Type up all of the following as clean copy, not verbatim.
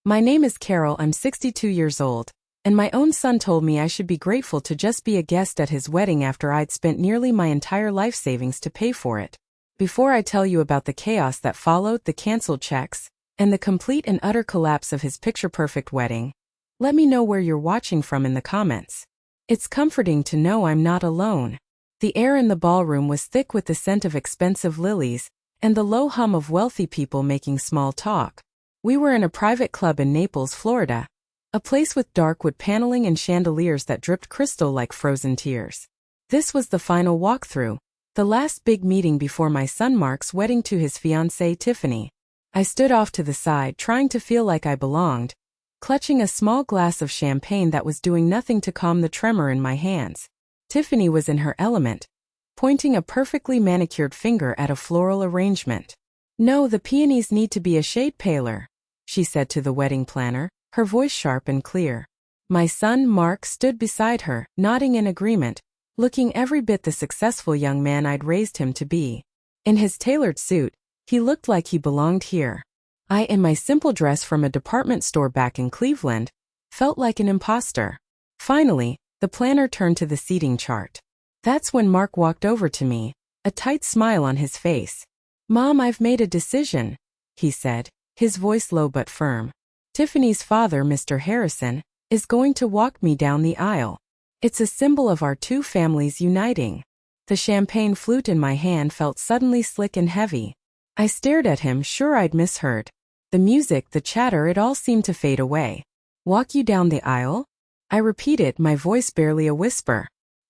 My name is Carol, I'm 62 years old, and my own son told me I should be grateful to just be a guest at his wedding after I'd spent nearly my entire life savings to pay for it. Before I tell you about the chaos that followed, the canceled checks, and the complete and utter collapse of his picture-perfect wedding, let me know where you're watching from in the comments. It's comforting to know I'm not alone. The air in the ballroom was thick with the scent of expensive lilies, and the low hum of wealthy people making small talk. We were in a private club in Naples, Florida, a place with dark wood paneling and chandeliers that dripped crystal like frozen tears. This was the final walkthrough, the last big meeting before my son Mark's wedding to his fiancée Tiffany. I stood off to the side trying to feel like I belonged, clutching a small glass of champagne that was doing nothing to calm the tremor in my hands. Tiffany was in her element, pointing a perfectly manicured finger at a floral arrangement. "No, the peonies need to be a shade paler," she said to the wedding planner, her voice sharp and clear. My son, Mark, stood beside her, nodding in agreement, looking every bit the successful young man I'd raised him to be. In his tailored suit, he looked like he belonged here. I, in my simple dress from a department store back in Cleveland, felt like an imposter. Finally, the planner turned to the seating chart. That's when Mark walked over to me, a tight smile on his face. "Mom, I've made a decision," he said, his voice low but firm. "Tiffany's father, Mr. Harrison, is going to walk me down the aisle. It's a symbol of our two families uniting." The champagne flute in my hand felt suddenly slick and heavy. I stared at him, sure I'd misheard. The music, the chatter, it all seemed to fade away. "Walk you down the aisle?" I repeated, my voice barely a whisper.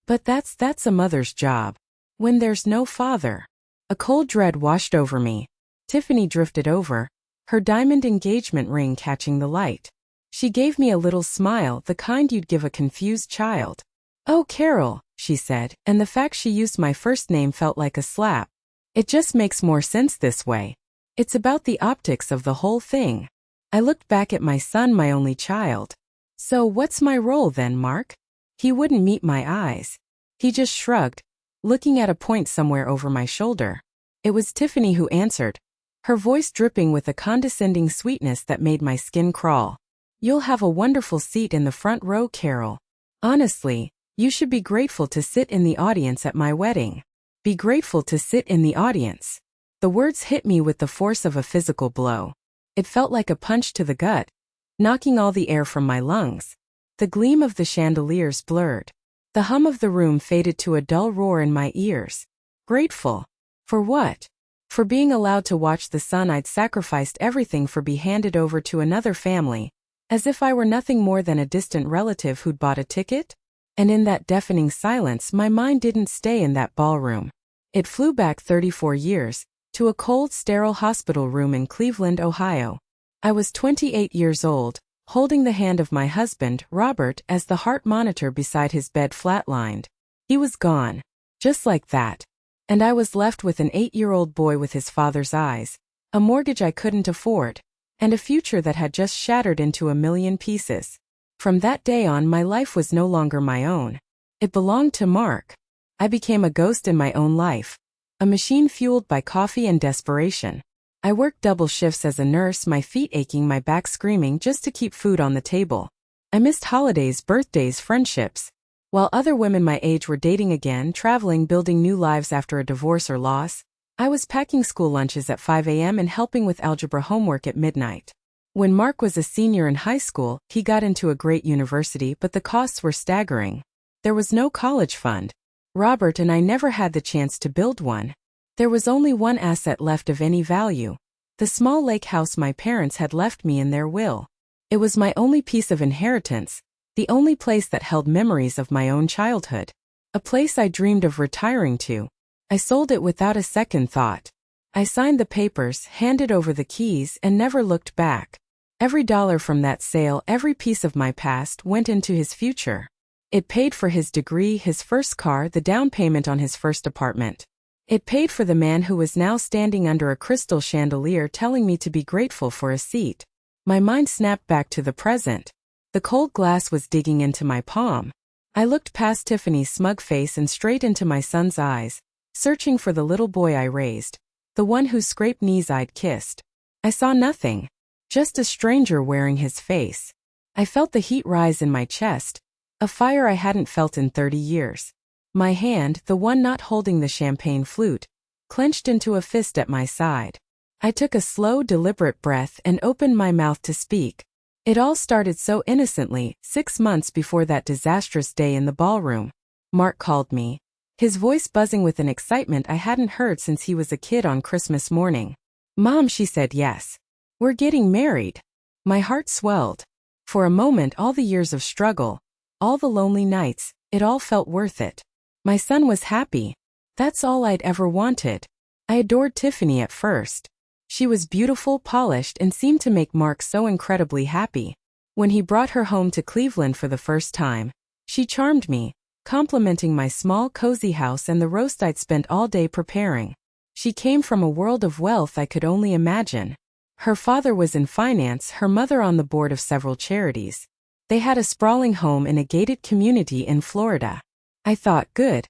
"But that's a mother's job. When there's no father." A cold dread washed over me. Tiffany drifted over, her diamond engagement ring catching the light. She gave me a little smile, the kind you'd give a confused child. "Oh, Carol," she said, and the fact she used my first name felt like a slap. "It just makes more sense this way. It's about the optics of the whole thing." I looked back at my son, my only child. "So what's my role then, Mark?" He wouldn't meet my eyes. He just shrugged, looking at a point somewhere over my shoulder. It was Tiffany who answered, her voice dripping with a condescending sweetness that made my skin crawl. "You'll have a wonderful seat in the front row, Carol. Honestly, you should be grateful to sit in the audience at my wedding. Be grateful to sit in the audience." The words hit me with the force of a physical blow. It felt like a punch to the gut, knocking all the air from my lungs. The gleam of the chandeliers blurred. The hum of the room faded to a dull roar in my ears. Grateful. For what? For being allowed to watch the son I'd sacrificed everything for be handed over to another family, as if I were nothing more than a distant relative who'd bought a ticket? And in that deafening silence, my mind didn't stay in that ballroom. It flew back 34 years, to a cold, sterile hospital room in Cleveland, Ohio. I was 28 years old, holding the hand of my husband, Robert, as the heart monitor beside his bed flatlined. He was gone. Just like that. And I was left with an 8-year-old boy with his father's eyes, a mortgage I couldn't afford, and a future that had just shattered into a million pieces. From that day on, my life was no longer my own. It belonged to Mark. I became a ghost in my own life, a machine fueled by coffee and desperation. I worked double shifts as a nurse, my feet aching, my back screaming, just to keep food on the table. I missed holidays, birthdays, friendships. While other women my age were dating again, traveling, building new lives after a divorce or loss, I was packing school lunches at 5 a.m. and helping with algebra homework at midnight. When Mark was a senior in high school, he got into a great university, but the costs were staggering. There was no college fund. Robert and I never had the chance to build one. There was only one asset left of any value: the small lake house my parents had left me in their will. It was my only piece of inheritance, the only place that held memories of my own childhood. A place I dreamed of retiring to. I sold it without a second thought. I signed the papers, handed over the keys, and never looked back. Every dollar from that sale, every piece of my past, went into his future. It paid for his degree, his first car, the down payment on his first apartment. It paid for the man who was now standing under a crystal chandelier telling me to be grateful for a seat. My mind snapped back to the present. The cold glass was digging into my palm. I looked past Tiffany's smug face and straight into my son's eyes, searching for the little boy I raised, the one whose scraped knees I'd kissed. I saw nothing. Just a stranger wearing his face. I felt the heat rise in my chest, a fire I hadn't felt in 30 years. My hand, the one not holding the champagne flute, clenched into a fist at my side. I took a slow, deliberate breath and opened my mouth to speak. It all started so innocently, 6 months before that disastrous day in the ballroom. Mark called me, his voice buzzing with an excitement I hadn't heard since he was a kid on Christmas morning. "Mom," she said, "yes. We're getting married." My heart swelled. For a moment, all the years of struggle, all the lonely nights, it all felt worth it. My son was happy. That's all I'd ever wanted. I adored Tiffany at first. She was beautiful, polished, and seemed to make Mark so incredibly happy. When he brought her home to Cleveland for the first time, she charmed me, complimenting my small, cozy house and the roast I'd spent all day preparing. She came from a world of wealth I could only imagine. Her father was in finance, her mother on the board of several charities. They had a sprawling home in a gated community in Florida. I thought, good.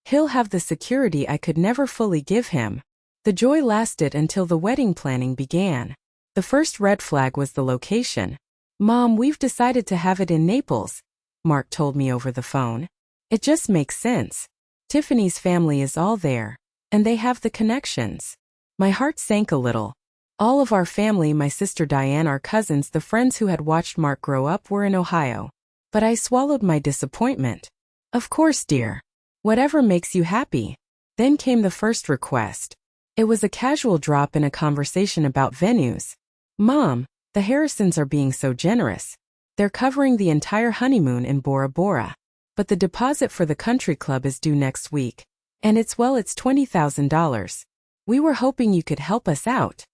He'll have the security I could never fully give him. The joy lasted until the wedding planning began. The first red flag was the location. "Mom, we've decided to have it in Naples," Mark told me over the phone. "It just makes sense. Tiffany's family is all there, and they have the connections." My heart sank a little. All of our family, my sister Diane, our cousins, the friends who had watched Mark grow up, were in Ohio. But I swallowed my disappointment. "Of course, dear. Whatever makes you happy." Then came the first request. It was a casual drop in a conversation about venues. "Mom, the Harrisons are being so generous. They're covering the entire honeymoon in Bora Bora. But the deposit for the country club is due next week. And it's $20,000. We were hoping you could help us out."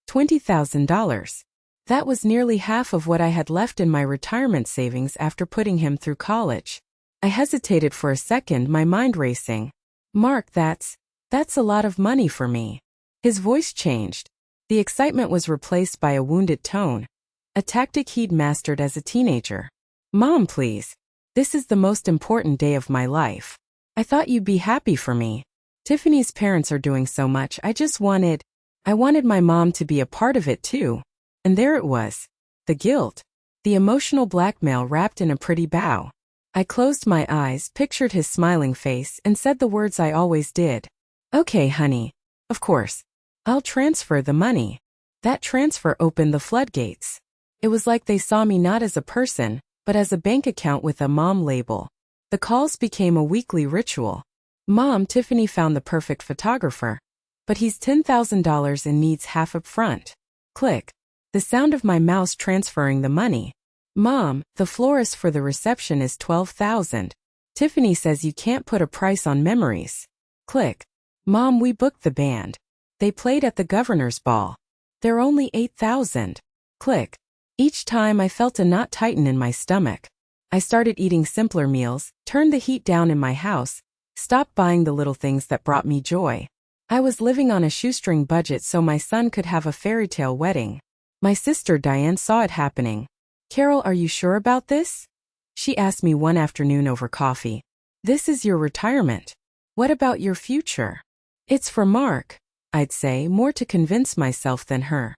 $20,000. That was nearly half of what I had left in my retirement savings after putting him through college. I hesitated for a second, my mind racing. "Mark, that's a lot of money for me." His voice changed. The excitement was replaced by a wounded tone, a tactic he'd mastered as a teenager. "Mom, please. This is the most important day of my life. I thought you'd be happy for me. Tiffany's parents are doing so much. I wanted my mom to be a part of it too." And there it was. The guilt. The emotional blackmail wrapped in a pretty bow. I closed my eyes, pictured his smiling face, and said the words I always did. "Okay, honey. Of course. I'll transfer the money." That transfer opened the floodgates. It was like they saw me not as a person, but as a bank account with a mom label. The calls became a weekly ritual. "Mom, Tiffany found the perfect photographer. But he's $10,000 and needs half up front." Click. The sound of my mouse transferring the money. "Mom, the florist for the reception is $12,000. Tiffany says you can't put a price on memories." Click. "Mom, we booked the band. They played at the governor's ball. They're only $8,000. Click. Each time I felt a knot tighten in my stomach. I started eating simpler meals, turned the heat down in my house, stopped buying the little things that brought me joy. I was living on a shoestring budget so my son could have a fairy tale wedding. My sister Diane saw it happening. "Carol, are you sure about this?" She asked me one afternoon over coffee. "This is your retirement. What about your future?" "It's for Mark," I'd say, more to convince myself than her.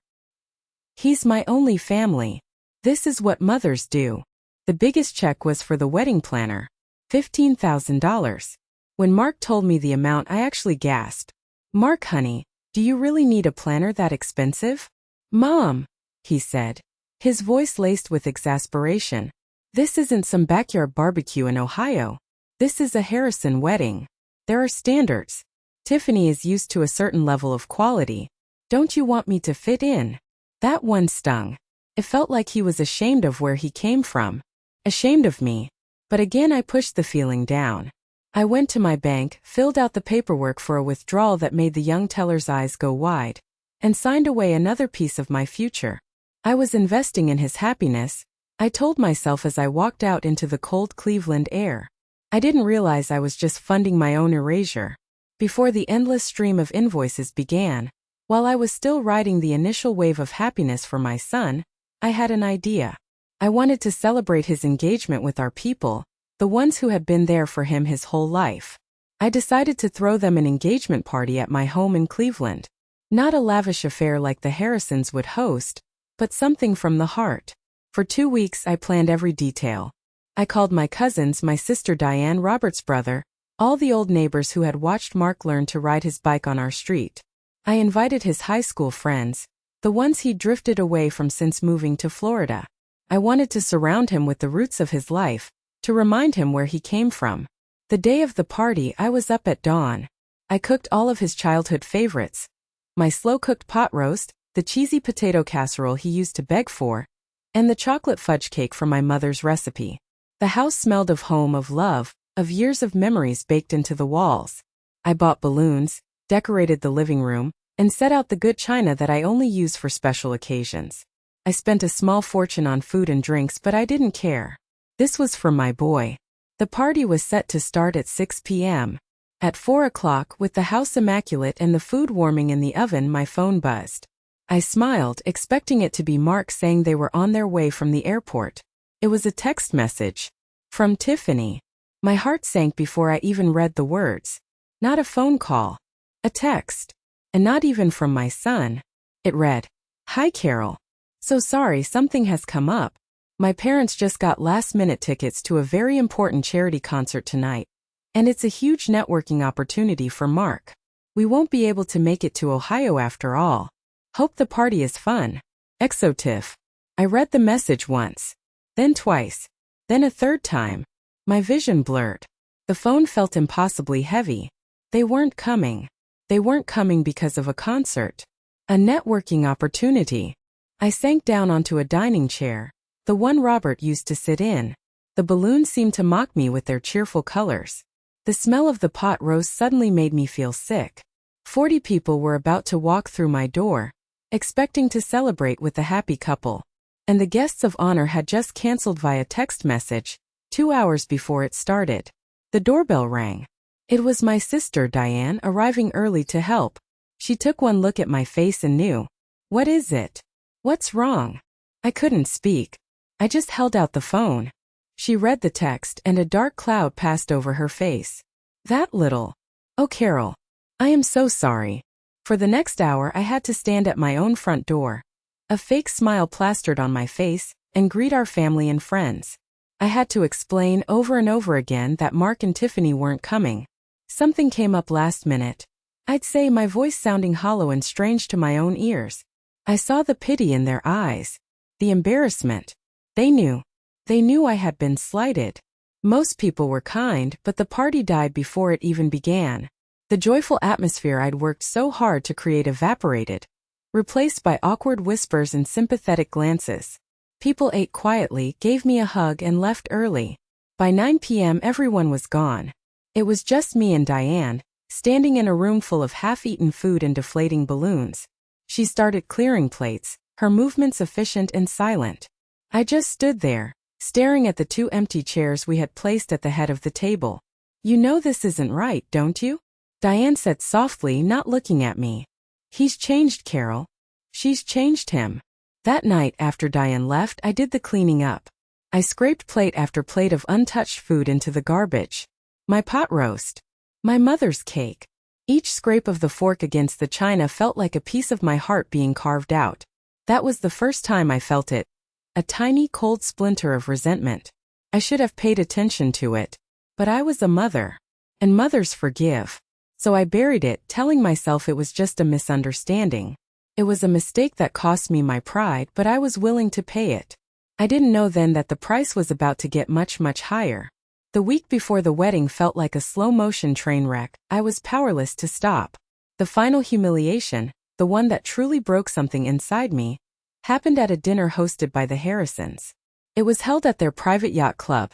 "He's my only family. This is what mothers do." The biggest check was for the wedding planner. $15,000. When Mark told me the amount, I actually gasped. "Mark, honey, do you really need a planner that expensive?" "Mom," he said, his voice laced with exasperation. "This isn't some backyard barbecue in Ohio. This is a Harrison wedding. There are standards. Tiffany is used to a certain level of quality. Don't you want me to fit in?" That one stung. It felt like he was ashamed of where he came from. Ashamed of me. But again I pushed the feeling down. I went to my bank, filled out the paperwork for a withdrawal that made the young teller's eyes go wide, and signed away another piece of my future. I was investing in his happiness, I told myself as I walked out into the cold Cleveland air. I didn't realize I was just funding my own erasure. Before the endless stream of invoices began, while I was still riding the initial wave of happiness for my son, I had an idea. I wanted to celebrate his engagement with our people, the ones who had been there for him his whole life. I decided to throw them an engagement party at my home in Cleveland. Not a lavish affair like the Harrisons would host, but something from the heart. For 2 weeks I planned every detail. I called my cousins, my sister Diane, Robert's brother, all the old neighbors who had watched Mark learn to ride his bike on our street. I invited his high school friends, the ones he'd drifted away from since moving to Florida. I wanted to surround him with the roots of his life, to remind him where he came from. The day of the party, I was up at dawn. I cooked all of his childhood favorites. My slow-cooked pot roast, the cheesy potato casserole he used to beg for, and the chocolate fudge cake from my mother's recipe. The house smelled of home, of love, of years of memories baked into the walls. I bought balloons, decorated the living room, and set out the good china that I only use for special occasions. I spent a small fortune on food and drinks, but I didn't care. This was for my boy. The party was set to start at 6 p.m. At 4 o'clock, with the house immaculate and the food warming in the oven, my phone buzzed. I smiled, expecting it to be Mark saying they were on their way from the airport. It was a text message. From Tiffany. My heart sank before I even read the words. Not a phone call. A text. And not even from my son. It read, "Hi Carol. So sorry, something has come up. My parents just got last-minute tickets to a very important charity concert tonight. And it's a huge networking opportunity for Mark. We won't be able to make it to Ohio after all. Hope the party is fun. Exotiff." I read the message once. Then twice. Then a third time. My vision blurred. The phone felt impossibly heavy. They weren't coming. They weren't coming because of a concert. A networking opportunity. I sank down onto a dining chair, the one Robert used to sit in. The balloons seemed to mock me with their cheerful colors. The smell of the pot roast suddenly made me feel sick. 40 people were about to walk through my door, expecting to celebrate with the happy couple. And the guests of honor had just canceled via text message, 2 hours before it started. The doorbell rang. It was my sister Diane, arriving early to help. She took one look at my face and knew. What is it? What's wrong? I couldn't speak. I just held out the phone. She read the text and a dark cloud passed over her face. That little. Oh Carol. I am so sorry. For the next hour I had to stand at my own front door. A fake smile plastered on my face, and greet our family and friends. I had to explain over and over again that Mark and Tiffany weren't coming. Something came up last minute. I'd say, my voice sounding hollow and strange to my own ears. I saw the pity in their eyes. The embarrassment. They knew. They knew I had been slighted. Most people were kind, but the party died before it even began. The joyful atmosphere I'd worked so hard to create evaporated, replaced by awkward whispers and sympathetic glances. People ate quietly, gave me a hug, and left early. By 9 p.m. everyone was gone. It was just me and Diane, standing in a room full of half-eaten food and deflating balloons. She started clearing plates, her movements efficient and silent. I just stood there, staring at the 2 empty chairs we had placed at the head of the table. "You know this isn't right, don't you?" Diane said softly, not looking at me. "He's changed, Carol. She's changed him." That night after Diane left, I did the cleaning up. I scraped plate after plate of untouched food into the garbage. My pot roast. My mother's cake. Each scrape of the fork against the china felt like a piece of my heart being carved out. That was the first time I felt it. A tiny cold splinter of resentment. I should have paid attention to it. But I was a mother. And mothers forgive. So I buried it, telling myself it was just a misunderstanding. It was a mistake that cost me my pride, but I was willing to pay it. I didn't know then that the price was about to get much, much higher. The week before the wedding felt like a slow-motion train wreck. I was powerless to stop. The final humiliation, the one that truly broke something inside me, happened at a dinner hosted by the Harrisons. It was held at their private yacht club,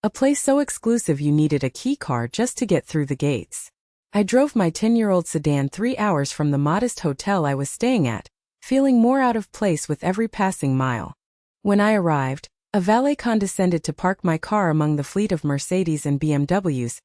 a place so exclusive you needed a key card just to get through the gates. I drove my 10-year-old sedan 3 hours from the modest hotel I was staying at, feeling more out of place with every passing mile. When I arrived, a valet condescended to park my car among the fleet of Mercedes and BMWs.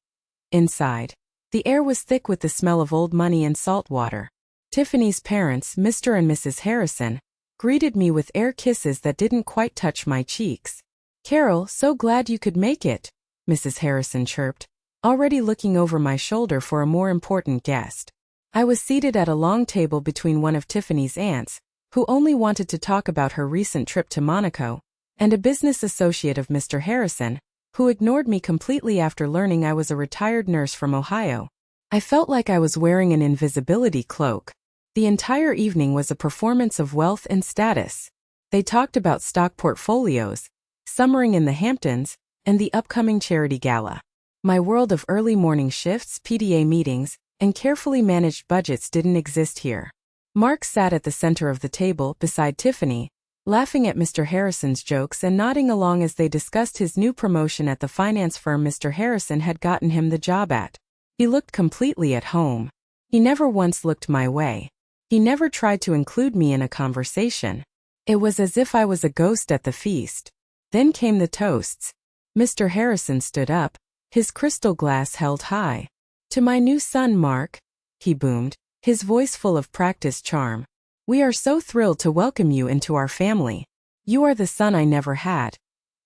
Inside, the air was thick with the smell of old money and salt water. Tiffany's parents, Mr. and Mrs. Harrison, greeted me with air kisses that didn't quite touch my cheeks. "Carol, so glad you could make it," Mrs. Harrison chirped, already looking over my shoulder for a more important guest. I was seated at a long table between one of Tiffany's aunts, who only wanted to talk about her recent trip to Monaco, and a business associate of Mr. Harrison, who ignored me completely after learning I was a retired nurse from Ohio. I felt like I was wearing an invisibility cloak. The entire evening was a performance of wealth and status. They talked about stock portfolios, summering in the Hamptons, and the upcoming charity gala. My world of early morning shifts, PDA meetings, and carefully managed budgets didn't exist here. Mark sat at the center of the table beside Tiffany, laughing at Mr. Harrison's jokes and nodding along as they discussed his new promotion at the finance firm Mr. Harrison had gotten him the job at. He looked completely at home. He never once looked my way. He never tried to include me in a conversation. It was as if I was a ghost at the feast. Then came the toasts. Mr. Harrison stood up, his crystal glass held high. "To my new son, Mark," he boomed, his voice full of practiced charm. "We are so thrilled to welcome you into our family. You are the son I never had.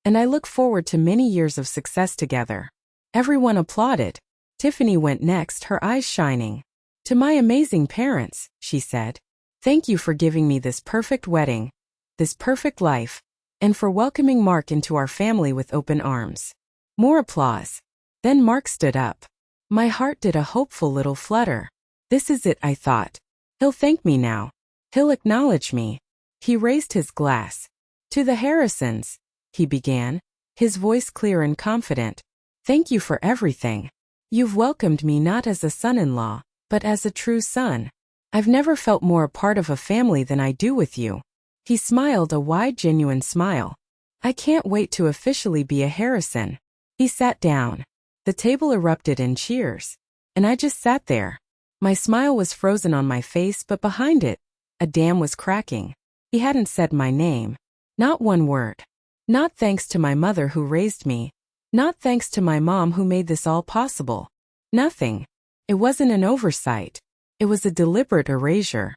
And I look forward to many years of success together." Everyone applauded. Tiffany went next, her eyes shining. "To my amazing parents," she said. "Thank you for giving me this perfect wedding, this perfect life, and for welcoming Mark into our family with open arms." More applause. Then Mark stood up. My heart did a hopeful little flutter. This is it, I thought. He'll thank me now. He'll acknowledge me. He raised his glass. "To the Harrisons," he began, his voice clear and confident. "Thank you for everything. You've welcomed me not as a son-in-law, but as a true son. I've never felt more a part of a family than I do with you." He smiled a wide, genuine smile. "I can't wait to officially be a Harrison." He sat down. The table erupted in cheers. And I just sat there. My smile was frozen on my face, but behind it, a dam was cracking. He hadn't said my name. Not one word. Not thanks to my mother who raised me. Not thanks to my mom who made this all possible. Nothing. It wasn't an oversight. It was a deliberate erasure.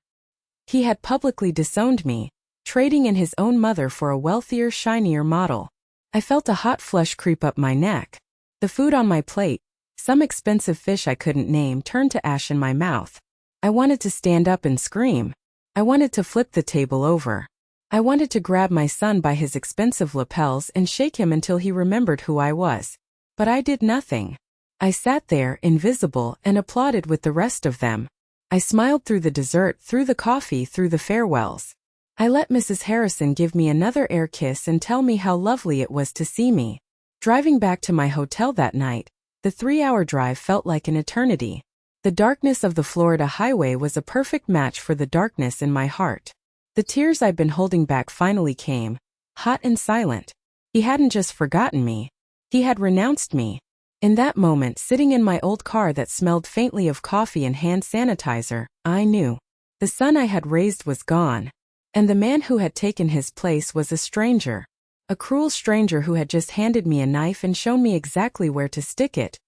He had publicly disowned me, trading in his own mother for a wealthier, shinier model. I felt a hot flush creep up my neck. The food on my plate, some expensive fish I couldn't name, turned to ash in my mouth. I wanted to stand up and scream. I wanted to flip the table over. I wanted to grab my son by his expensive lapels and shake him until he remembered who I was. But I did nothing. I sat there, invisible, and applauded with the rest of them. I smiled through the dessert, through the coffee, through the farewells. I let Mrs. Harrison give me another air kiss and tell me how lovely it was to see me. Driving back to my hotel that night, the 3-hour drive felt like an eternity. The darkness of the Florida highway was a perfect match for the darkness in my heart. The tears I'd been holding back finally came, hot and silent. He hadn't just forgotten me. He had renounced me. In that moment, sitting in my old car that smelled faintly of coffee and hand sanitizer, I knew. The son I had raised was gone. And the man who had taken his place was a stranger. A cruel stranger who had just handed me a knife and shown me exactly where to stick it.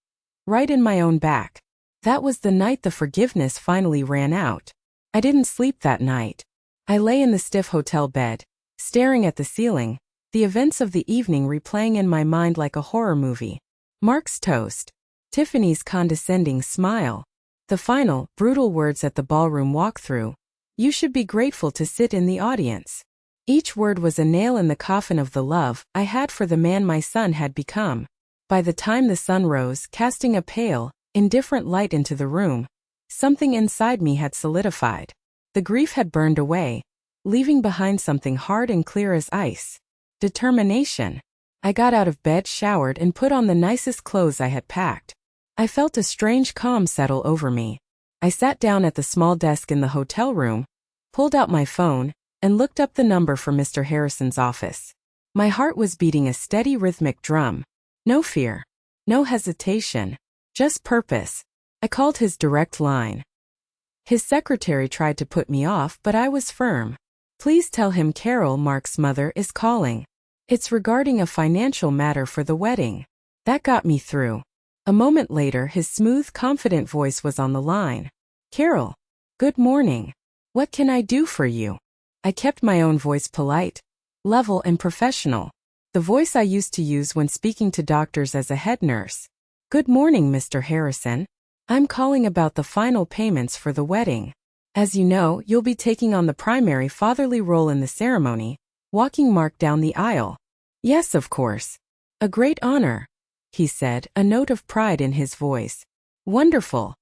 Right in my own back. That was the night the forgiveness finally ran out. I didn't sleep that night. I lay in the stiff hotel bed, staring at the ceiling, the events of the evening replaying in my mind like a horror movie. Mark's toast. Tiffany's condescending smile. The final, brutal words at the ballroom walkthrough. "You should be grateful to sit in the audience." Each word was a nail in the coffin of the love I had for the man my son had become. By the time the sun rose, casting a pale, indifferent light into the room, something inside me had solidified. The grief had burned away, leaving behind something hard and clear as ice. Determination. I got out of bed, showered, and put on the nicest clothes I had packed. I felt a strange calm settle over me. I sat down at the small desk in the hotel room, pulled out my phone, and looked up the number for Mr. Harrison's office. My heart was beating a steady rhythmic drum. No fear. No hesitation. Just purpose. I called his direct line. His secretary tried to put me off, but I was firm. "Please tell him Carol, Mark's mother, is calling. It's regarding a financial matter for the wedding." That got me through. A moment later, his smooth, confident voice was on the line. "Carol, good morning. What can I do for you?" I kept my own voice polite, level, and professional. The voice I used to use when speaking to doctors as a head nurse. "Good morning, Mr. Harrison. I'm calling about the final payments for the wedding. As you know, you'll be taking on the primary fatherly role in the ceremony, walking Mark down the aisle. Yes, of course. A great honor, he said, a note of pride in his voice. Wonderful.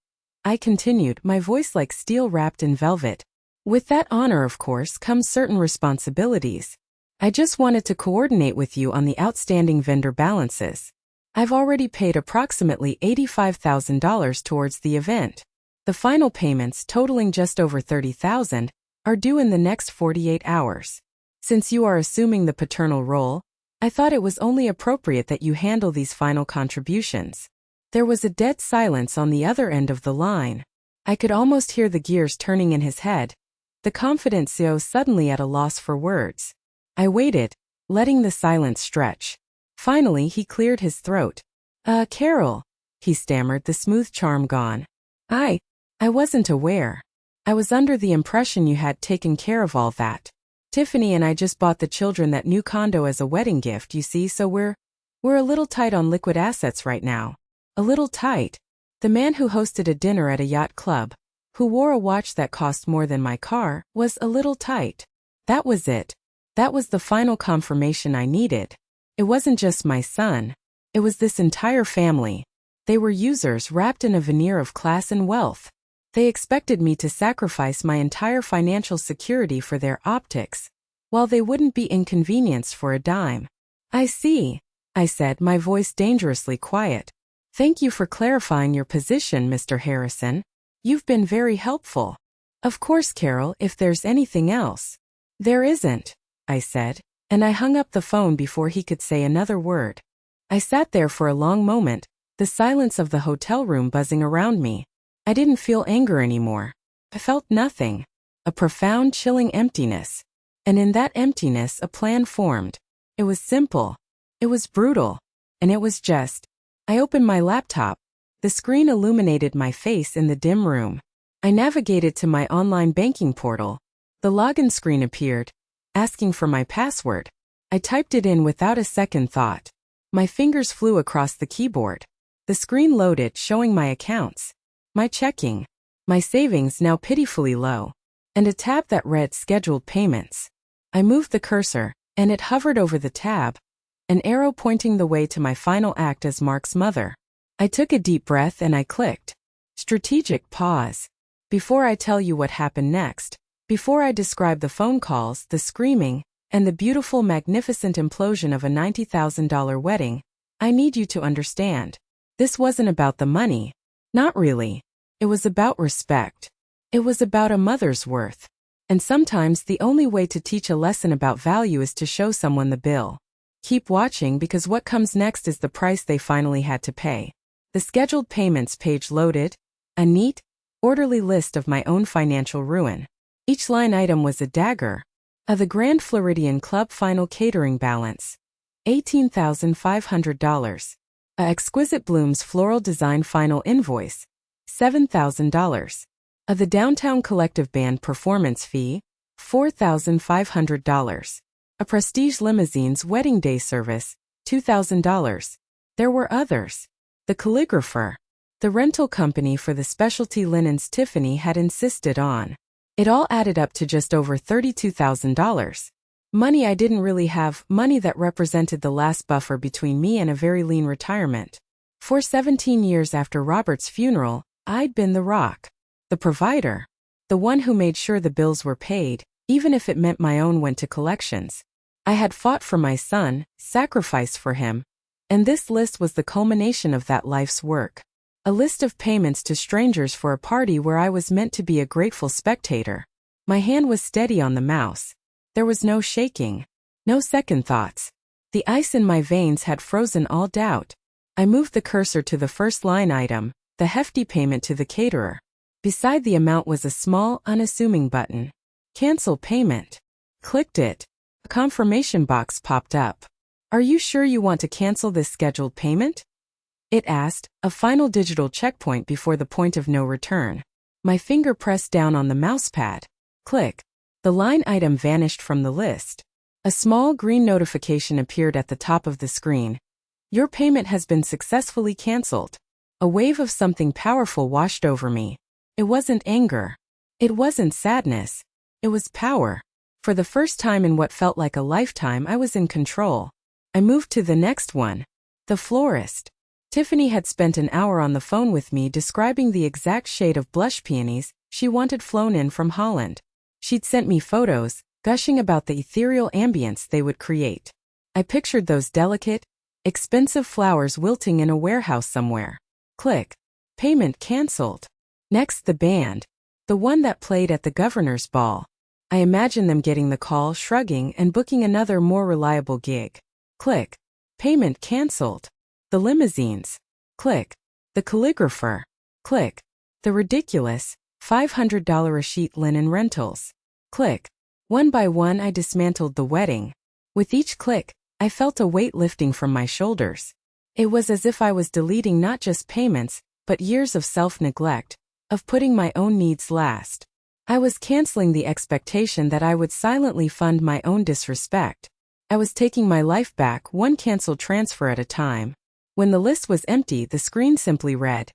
I continued, my voice like steel wrapped in velvet. With that honor, of course, comes certain responsibilities. I just wanted to coordinate with you on the outstanding vendor balances. I've already paid approximately $85,000 towards the event. The final payments, totaling just over $30,000, are due in the next 48 hours. Since you are assuming the paternal role, I thought it was only appropriate that you handle these final contributions. There was a dead silence on the other end of the line. I could almost hear the gears turning in his head. The confident CEO suddenly at a loss for words. I waited, letting the silence stretch. Finally, he cleared his throat. Carol, he stammered, the smooth charm gone. I wasn't aware. I was under the impression you had taken care of all that. Tiffany and I just bought the children that new condo as a wedding gift, you see, so we're a little tight on liquid assets right now. A little tight. The man who hosted a dinner at a yacht club, who wore a watch that cost more than my car, was a little tight. That was it. That was the final confirmation I needed. It wasn't just my son. It was this entire family. They were users wrapped in a veneer of class and wealth. They expected me to sacrifice my entire financial security for their optics, while they wouldn't be inconvenienced for a dime. I see, I said, my voice dangerously quiet. Thank you for clarifying your position, Mr. Harrison. You've been very helpful. Of course, Carol, if there's anything else. There isn't, I said, and I hung up the phone before he could say another word. I sat there for a long moment, the silence of the hotel room buzzing around me. I didn't feel anger anymore. I felt nothing. A profound, chilling emptiness. And in that emptiness, a plan formed. It was simple. It was brutal. And it was just. I opened my laptop. The screen illuminated my face in the dim room. I navigated to my online banking portal. The login screen appeared, asking for my password. I typed it in without a second thought. My fingers flew across the keyboard. The screen loaded, showing my accounts. My checking. My savings now pitifully low. And a tab that read scheduled payments. I moved the cursor, and it hovered over the tab, an arrow pointing the way to my final act as Mark's mother. I took a deep breath and I clicked. Strategic pause. Before I tell you what happened next, before I describe the phone calls, the screaming, and the beautiful, magnificent implosion of a $90,000 wedding, I need you to understand. This wasn't about the money. Not really. It was about respect. It was about a mother's worth. And sometimes the only way to teach a lesson about value is to show someone the bill. Keep watching, because what comes next is the price they finally had to pay. The scheduled payments page loaded, a neat, orderly list of my own financial ruin. Each line item was a dagger. The Grand Floridian Club final catering balance, $18,500. Exquisite Blooms floral design final invoice, $7,000. The Downtown Collective Band performance fee, $4,500. A Prestige Limousines wedding day service, $2,000. There were others. The calligrapher. The rental company for the specialty linens Tiffany had insisted on. It all added up to just over $32,000. Money I didn't really have, money that represented the last buffer between me and a very lean retirement. For 17 years after Robert's funeral, I'd been the rock. The provider. The one who made sure the bills were paid, even if it meant my own went to collections. I had fought for my son, sacrificed for him. And this list was the culmination of that life's work. A list of payments to strangers for a party where I was meant to be a grateful spectator. My hand was steady on the mouse. There was no shaking. No second thoughts. The ice in my veins had frozen all doubt. I moved the cursor to the first line item, the hefty payment to the caterer. Beside the amount was a small, unassuming button. Cancel payment. Clicked it. A confirmation box popped up. Are you sure you want to cancel this scheduled payment? It asked, a final digital checkpoint before the point of no return. My finger pressed down on the mousepad. Click. The line item vanished from the list. A small green notification appeared at the top of the screen. Your payment has been successfully canceled. A wave of something powerful washed over me. It wasn't anger. It wasn't sadness. It was power. For the first time in what felt like a lifetime, I was in control. I moved to the next one. The florist. Tiffany had spent an hour on the phone with me describing the exact shade of blush peonies she wanted flown in from Holland. She'd sent me photos, gushing about the ethereal ambience they would create. I pictured those delicate, expensive flowers wilting in a warehouse somewhere. Click. Payment cancelled. Next, the band. The one that played at the governor's ball. I imagined them getting the call, shrugging, and booking another more reliable gig. Click. Payment cancelled. The limousines. Click. The calligrapher. Click. The ridiculous, $500 a sheet linen rentals. Click. One by one I dismantled the wedding. With each click, I felt a weight lifting from my shoulders. It was as if I was deleting not just payments, but years of self-neglect, of putting my own needs last. I was canceling the expectation that I would silently fund my own disrespect. I was taking my life back one canceled transfer at a time. When the list was empty, the screen simply read,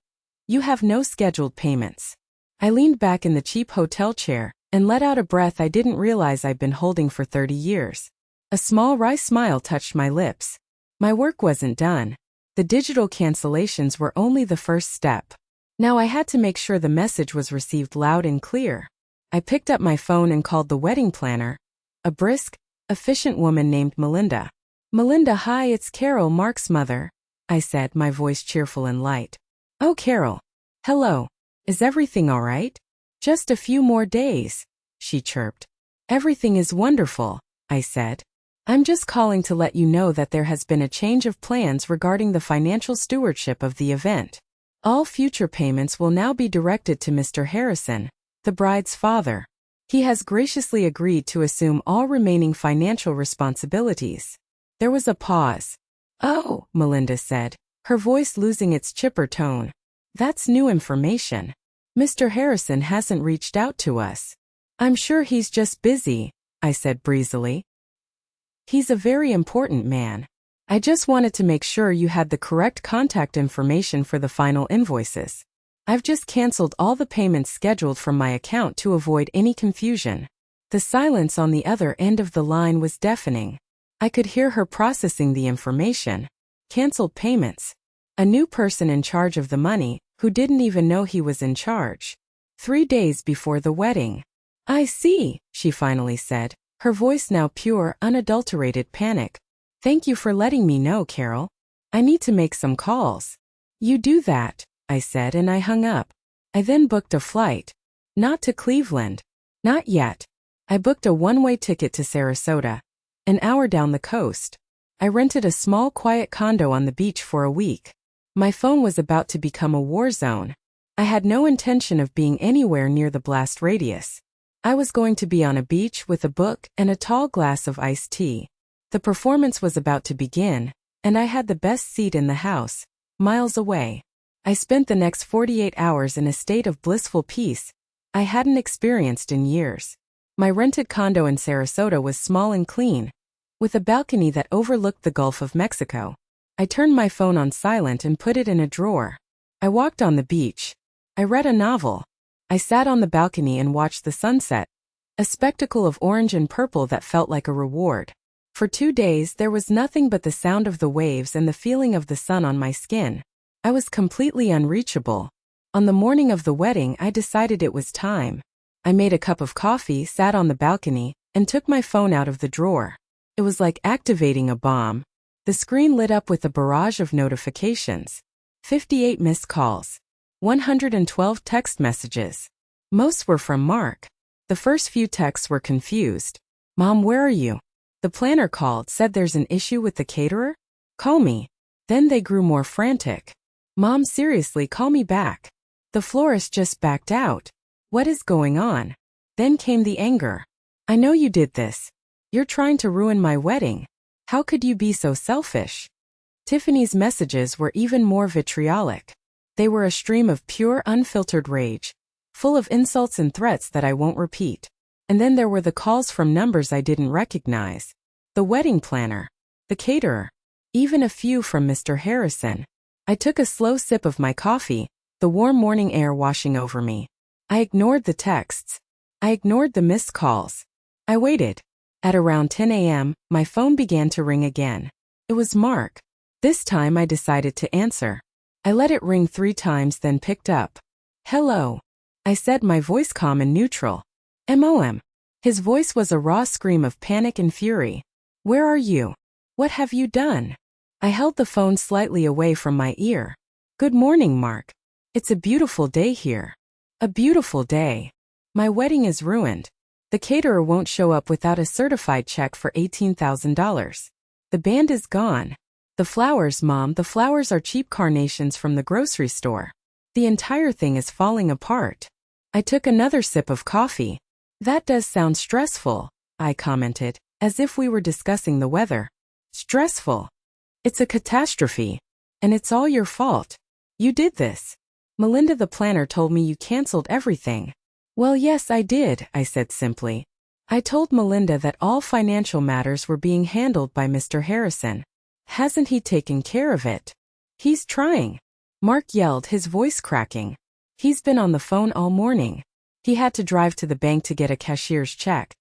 "You have no scheduled payments." I leaned back in the cheap hotel chair and let out a breath I didn't realize I'd been holding for 30 years. A small wry smile touched my lips. My work wasn't done. The digital cancellations were only the first step. Now I had to make sure the message was received loud and clear. I picked up my phone and called the wedding planner, a brisk, efficient woman named Melinda. "Melinda, hi, it's Carol, Mark's mother," I said, my voice cheerful and light. "Oh, Carol. Hello. Is everything all right?" "Just a few more days," she chirped. "Everything is wonderful," I said. "I'm just calling to let you know that there has been a change of plans regarding the financial stewardship of the event. All future payments will now be directed to Mr. Harrison, the bride's father. He has graciously agreed to assume all remaining financial responsibilities." There was a pause. "Oh," Melinda said, her voice losing its chipper tone. "That's new information. Mr. Harrison hasn't reached out to us." "I'm sure he's just busy," I said breezily. "He's a very important man. I just wanted to make sure you had the correct contact information for the final invoices. I've just canceled all the payments scheduled from my account to avoid any confusion." The silence on the other end of the line was deafening. I could hear her processing the information. Canceled payments. A new person in charge of the money, who didn't even know he was in charge. 3 days before the wedding. "I see," she finally said, her voice now pure, unadulterated panic. "Thank you for letting me know, Carol. I need to make some calls." "You do that," I said, and I hung up. I then booked a flight. Not to Cleveland. Not yet. I booked a one-way ticket to Sarasota. An hour down the coast. I rented a small quiet condo on the beach for a week. My phone was about to become a war zone. I had no intention of being anywhere near the blast radius. I was going to be on a beach with a book and a tall glass of iced tea. The performance was about to begin, and I had the best seat in the house, miles away. I spent the next 48 hours in a state of blissful peace I hadn't experienced in years. My rented condo in Sarasota was small and clean, with a balcony that overlooked the Gulf of Mexico. I turned my phone on silent and put it in a drawer. I walked on the beach. I read a novel. I sat on the balcony and watched the sunset, a spectacle of orange and purple that felt like a reward. For 2 days there was nothing but the sound of the waves and the feeling of the sun on my skin. I was completely unreachable. On the morning of the wedding, I decided it was time. I made a cup of coffee, sat on the balcony, and took my phone out of the drawer. It was like activating a bomb. The screen lit up with a barrage of notifications. 58 missed calls. 112 text messages. Most were from Mark. The first few texts were confused. "Mom, where are you?" The planner called, said there's an issue with the caterer? "Call me." Then they grew more frantic. "Mom, seriously, call me back. The florist just backed out. What is going on?" Then came the anger. "I know you did this. You're trying to ruin my wedding. How could you be so selfish?" Tiffany's messages were even more vitriolic. They were a stream of pure, unfiltered rage, full of insults and threats that I won't repeat. And then there were the calls from numbers I didn't recognize. The wedding planner, the caterer, even a few from Mr. Harrison. I took a slow sip of my coffee, the warm morning air washing over me. I ignored the texts. I ignored the missed calls. I waited. At around 10 a.m., my phone began to ring again. It was Mark. This time I decided to answer. I let it ring 3 times, then picked up. "Hello," I said, my voice calm and neutral. "Mom." His voice was a raw scream of panic and fury. "Where are you? What have you done?" I held the phone slightly away from my ear. "Good morning, Mark. It's a beautiful day here." "A beautiful day. My wedding is ruined. The caterer won't show up without a certified check for $18,000. The band is gone. The flowers, Mom, the flowers are cheap carnations from the grocery store. The entire thing is falling apart." I took another sip of coffee. "That does sound stressful," I commented, as if we were discussing the weather. "Stressful? It's a catastrophe. And it's all your fault. You did this. Melinda the planner told me you canceled everything." "Well, yes, I did," I said simply. "I told Melinda that all financial matters were being handled by Mr. Harrison. Hasn't he taken care of it?" "He's trying," Mark yelled, his voice cracking. "He's been on the phone all morning. He had to drive to the bank to get a cashier's check.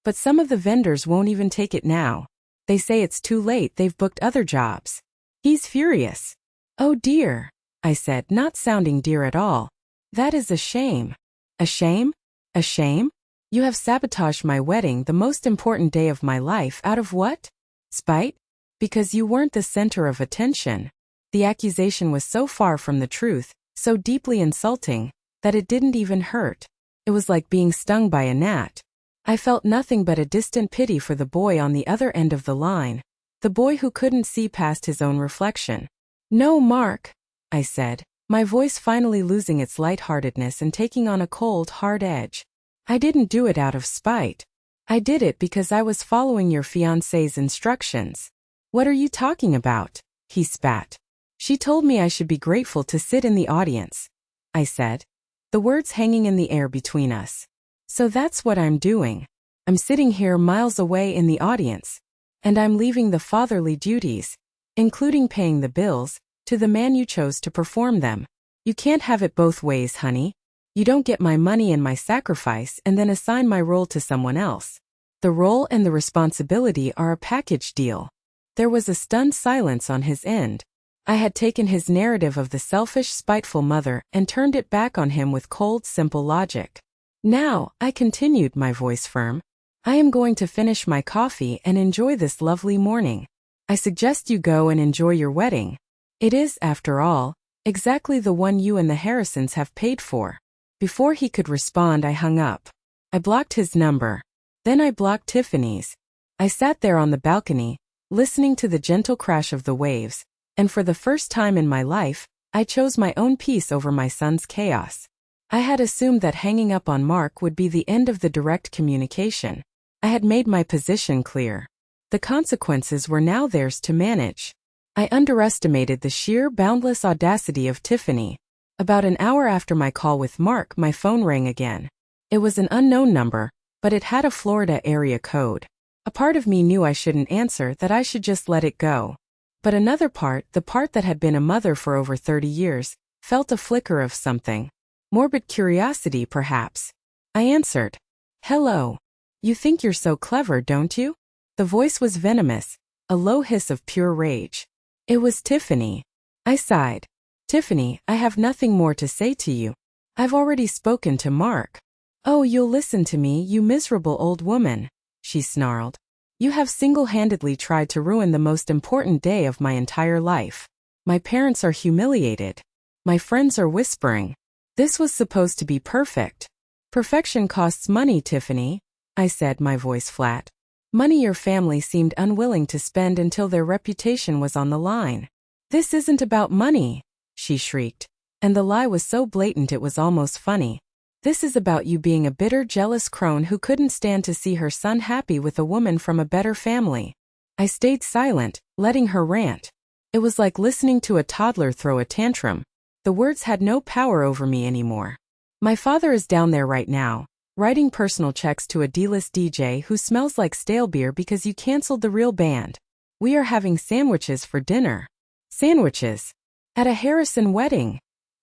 But some of the vendors won't even take it now. They say it's too late, they've booked other jobs. He's furious." "Oh dear," I said, not sounding dear at all. "That is a shame." "A shame? A shame? You have sabotaged my wedding, the most important day of my life, out of what? Spite? Because you weren't the center of attention." The accusation was so far from the truth, so deeply insulting, that it didn't even hurt. It was like being stung by a gnat. I felt nothing but a distant pity for the boy on the other end of the line, the boy who couldn't see past his own reflection. "No, Mark," I said, my voice finally losing its lightheartedness and taking on a cold, hard edge. "I didn't do it out of spite. I did it because I was following your fiancée's instructions." "What are you talking about?" he spat. "She told me I should be grateful to sit in the audience," I said, the words hanging in the air between us. "So that's what I'm doing. I'm sitting here miles away in the audience. And I'm leaving the fatherly duties, including paying the bills, to the man you chose to perform them. You can't have it both ways, honey. You don't get my money and my sacrifice and then assign my role to someone else. The role and the responsibility are a package deal." There was a stunned silence on his end. I had taken his narrative of the selfish, spiteful mother and turned it back on him with cold, simple logic. "Now," I continued, my voice firm, "I am going to finish my coffee and enjoy this lovely morning. I suggest you go and enjoy your wedding. It is, after all, exactly the one you and the Harrisons have paid for." Before he could respond, I hung up. I blocked his number. Then I blocked Tiffany's. I sat there on the balcony, listening to the gentle crash of the waves, and for the first time in my life, I chose my own peace over my son's chaos. I had assumed that hanging up on Mark would be the end of the direct communication. I had made my position clear. The consequences were now theirs to manage. I underestimated the sheer, boundless audacity of Tiffany. About an hour after my call with Mark, my phone rang again. It was an unknown number, but it had a Florida area code. A part of me knew I shouldn't answer, that I should just let it go. But another part, the part that had been a mother for over 30 years, felt a flicker of something. Morbid curiosity, perhaps. I answered. "Hello. You think you're so clever, don't you?" The voice was venomous, a low hiss of pure rage. It was Tiffany. I sighed. "Tiffany, I have nothing more to say to you. I've already spoken to Mark." "Oh, you'll listen to me, you miserable old woman," she snarled. "You have single-handedly tried to ruin the most important day of my entire life. My parents are humiliated. My friends are whispering. This was supposed to be perfect." "Perfection costs money, Tiffany," I said, my voice flat. "Money your family seemed unwilling to spend until their reputation was on the line." "This isn't about money," she shrieked, and the lie was so blatant it was almost funny. "This is about you being a bitter, jealous crone who couldn't stand to see her son happy with a woman from a better family." I stayed silent, letting her rant. It was like listening to a toddler throw a tantrum. The words had no power over me anymore. "My father is down there right now, writing personal checks to a D-list DJ who smells like stale beer because you canceled the real band. We are having sandwiches for dinner." "Sandwiches? At a Harrison wedding?"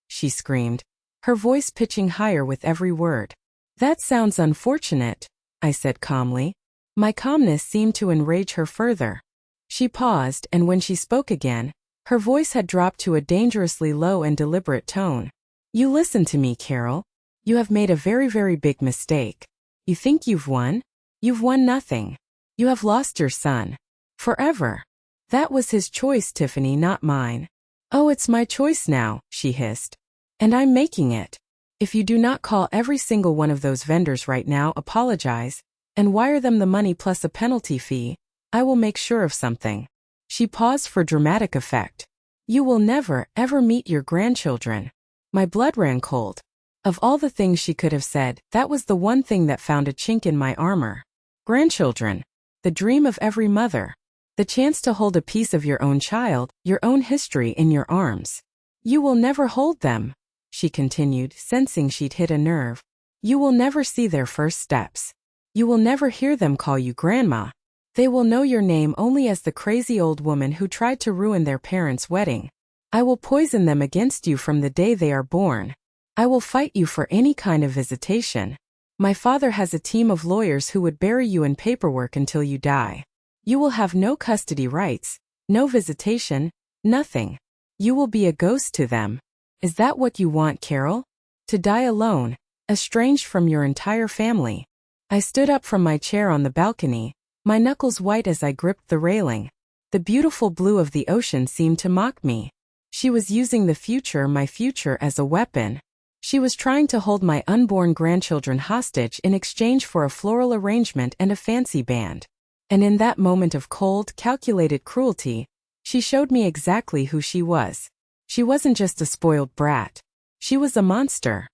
she screamed. her voice pitching higher with every word. That sounds unfortunate, I said calmly. My calmness seemed to enrage her further. She paused, and when she spoke again, her voice had dropped to a dangerously low and deliberate tone. You listen to me, Carol. You have made a very, very big mistake. You think you've won? You've won nothing. You have lost your son. Forever. That was his choice, Tiffany, not mine. Oh, it's my choice now, she hissed. And I'm making it. If you do not call every single one of those vendors right now, apologize, and wire them the money plus a penalty fee, I will make sure of something. She paused for dramatic effect. You will never, ever meet your grandchildren. My blood ran cold. Of all the things she could have said, that was the one thing that found a chink in my armor. Grandchildren. The dream of every mother. The chance to hold a piece of your own child, your own history in your arms. You will never hold them, she continued, sensing she'd hit a nerve. You will never see their first steps. You will never hear them call you grandma. They will know your name only as the crazy old woman who tried to ruin their parents' wedding. I will poison them against you from the day they are born. I will fight you for any kind of visitation. My father has a team of lawyers who would bury you in paperwork until you die. You will have no custody rights, no visitation, nothing. You will be a ghost to them. Is that what you want, Carol? To die alone, estranged from your entire family? I stood up from my chair on the balcony, my knuckles white as I gripped the railing. The beautiful blue of the ocean seemed to mock me. She was using the future, my future, as a weapon. She was trying to hold my unborn grandchildren hostage in exchange for a floral arrangement and a fancy band. And in that moment of cold, calculated cruelty, she showed me exactly who she was. She wasn't just a spoiled brat. She was a monster.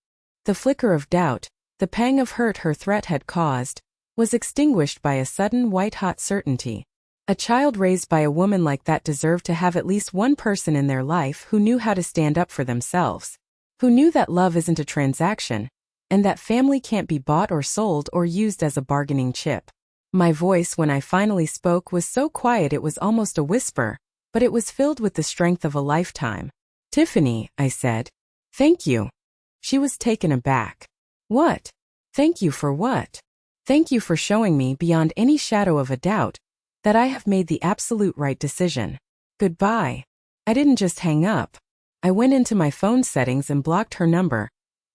The flicker of doubt, the pang of hurt her threat had caused, was extinguished by a sudden white-hot certainty. A child raised by a woman like that deserved to have at least one person in their life who knew how to stand up for themselves, who knew that love isn't a transaction, and that family can't be bought or sold or used as a bargaining chip. My voice when I finally spoke was so quiet it was almost a whisper, but it was filled with the strength of a lifetime. Tiffany, I said. Thank you. She was taken aback. What? Thank you for what? Thank you for showing me beyond any shadow of a doubt that I have made the absolute right decision. Goodbye. I didn't just hang up. I went into my phone settings and blocked her number,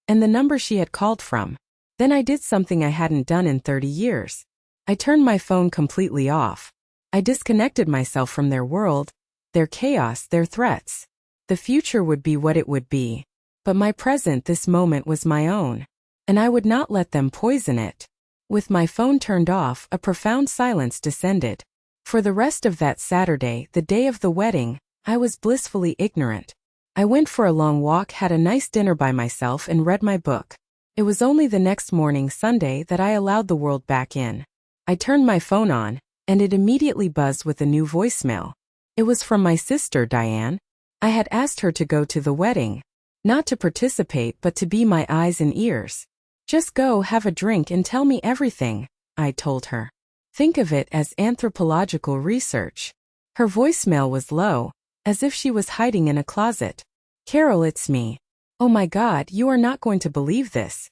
and the number she had called from. Then I did something I hadn't done in 30 years. I turned my phone completely off. I disconnected myself from their world, their chaos, their threats. The future would be what it would be. But my present, this moment, was my own. And I would not let them poison it. With my phone turned off, a profound silence descended. For the rest of that Saturday, the day of the wedding, I was blissfully ignorant. I went for a long walk, had a nice dinner by myself, and read my book. It was only the next morning, Sunday, that I allowed the world back in. I turned my phone on, and it immediately buzzed with a new voicemail. It was from my sister, Diane. I had asked her to go to the wedding. Not to participate, but to be my eyes and ears. Just go, have a drink, and tell me everything, I told her. Think of it as anthropological research. Her voicemail was low, as if she was hiding in a closet. Carol, it's me. Oh my God, you are not going to believe this.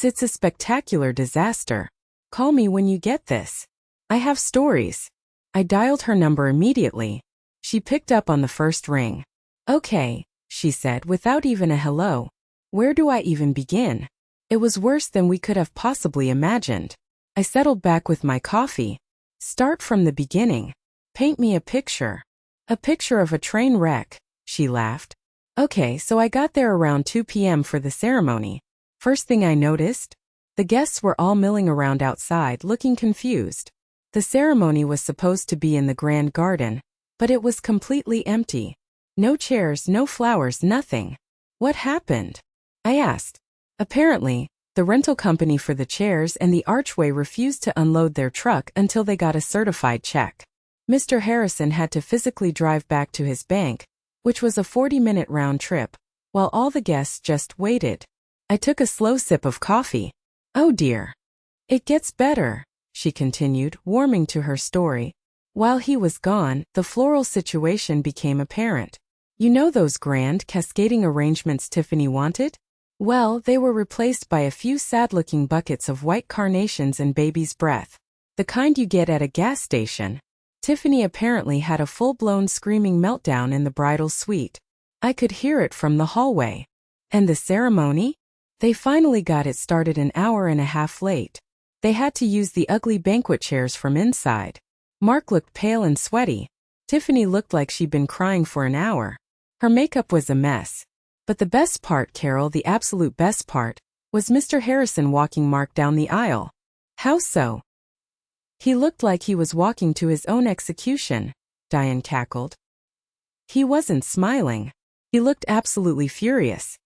It's a spectacular disaster. Call me when you get this. I have stories. I dialed her number immediately. She picked up on the first ring. Okay, she said without even a hello. Where do I even begin? It was worse than we could have possibly imagined. I settled back with my coffee. Start from the beginning. Paint me a picture. A picture of a train wreck, she laughed. Okay, so I got there around 2 p.m. for the ceremony. First thing I noticed? The guests were all milling around outside looking confused. The ceremony was supposed to be in the grand garden, but it was completely empty. No chairs, no flowers, nothing. What happened? I asked. Apparently, the rental company for the chairs and the archway refused to unload their truck until they got a certified check. Mr. Harrison had to physically drive back to his bank, which was a 40-minute round trip, while all the guests just waited. I took a slow sip of coffee. Oh dear. It gets better, she continued, warming to her story. While he was gone, the floral situation became apparent. You know those grand, cascading arrangements Tiffany wanted? Well, they were replaced by a few sad-looking buckets of white carnations and baby's breath. The kind you get at a gas station. Tiffany apparently had a full-blown screaming meltdown in the bridal suite. I could hear it from the hallway. And the ceremony? They finally got it started an hour and a half late. They had to use the ugly banquet chairs from inside. Mark looked pale and sweaty. Tiffany looked like she'd been crying for an hour. Her makeup was a mess. But the best part, Carol, the absolute best part, was Mr. Harrison walking Mark down the aisle. How so? He looked like he was walking to his own execution, Diane cackled. He wasn't smiling. He looked absolutely furious.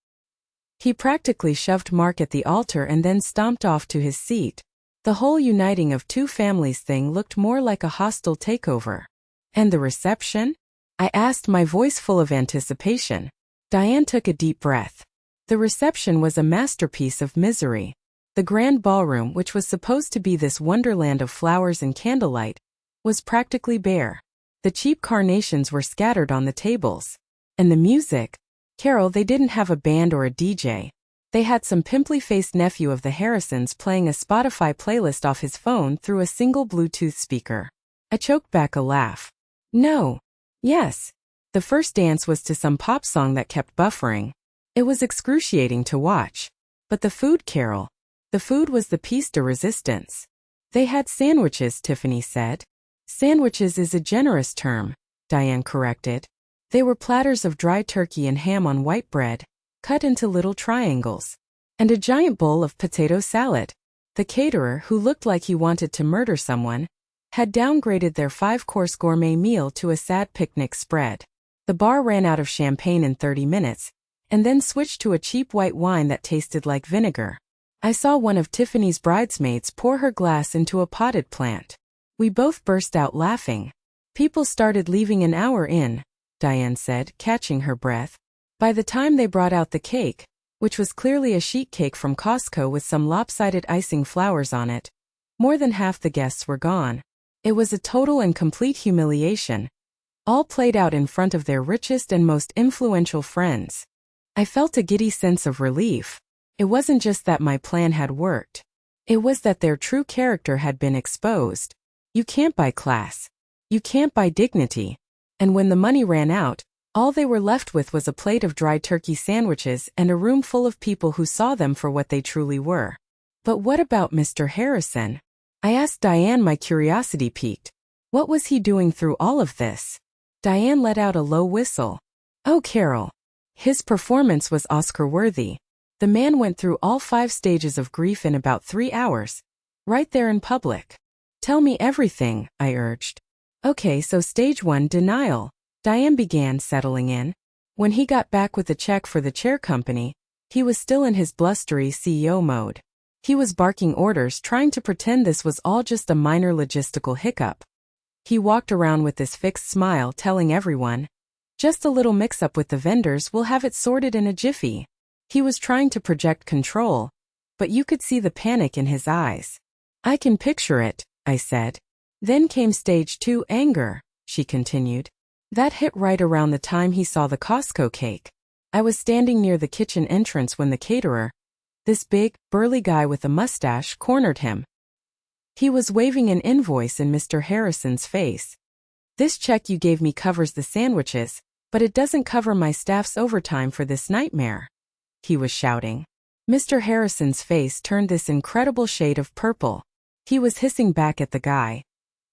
He practically shoved Mark at the altar and then stomped off to his seat. The whole uniting of two families thing looked more like a hostile takeover. And the reception? I asked, my voice full of anticipation. Diane took a deep breath. The reception was a masterpiece of misery. The grand ballroom, which was supposed to be this wonderland of flowers and candlelight, was practically bare. The cheap carnations were scattered on the tables. And the music? Carol, they didn't have a band or a DJ. They had some pimply-faced nephew of the Harrisons playing a Spotify playlist off his phone through a single Bluetooth speaker. I choked back a laugh. No. Yes. The first dance was to some pop song that kept buffering. It was excruciating to watch. But the food, Carol. The food was the piece de resistance. They had sandwiches, Tiffany said. Sandwiches is a generous term, Diane corrected. They were platters of dry turkey and ham on white bread, cut into little triangles, and a giant bowl of potato salad. The caterer, who looked like he wanted to murder someone, had downgraded their 5-course gourmet meal to a sad picnic spread. The bar ran out of champagne in 30 minutes, and then switched to a cheap white wine that tasted like vinegar. I saw one of Tiffany's bridesmaids pour her glass into a potted plant. We both burst out laughing. People started leaving an hour in, Diane said, catching her breath. By the time they brought out the cake, which was clearly a sheet cake from Costco with some lopsided icing flowers on it, more than half the guests were gone. It was a total and complete humiliation. All played out in front of their richest and most influential friends. I felt a giddy sense of relief. It wasn't just that my plan had worked. It was that their true character had been exposed. You can't buy class. You can't buy dignity. And when the money ran out, all they were left with was a plate of dry turkey sandwiches and a room full of people who saw them for what they truly were. But what about Mr. Harrison? I asked Diane, my curiosity piqued. What was he doing through all of this? Diane let out a low whistle. Oh, Carol. His performance was Oscar-worthy. The man went through all 5 stages of grief in about 3 hours. Right there in public. Tell me everything, I urged. Okay, so stage 1, denial. Diane began, settling in. When he got back with the check for the chair company, he was still in his blustery CEO mode. He was barking orders, trying to pretend this was all just a minor logistical hiccup. He walked around with this fixed smile, telling everyone, just a little mix-up with the vendors, we'll have it sorted in a jiffy. He was trying to project control, but you could see the panic in his eyes. I can picture it, I said. Then came stage 2, anger, she continued. That hit right around the time he saw the Costco cake. I was standing near the kitchen entrance when the caterer, this big, burly guy with a mustache, cornered him. He was waving an invoice in Mr. Harrison's face. This check you gave me covers the sandwiches, but it doesn't cover my staff's overtime for this nightmare, he was shouting. Mr. Harrison's face turned this incredible shade of purple. He was hissing back at the guy.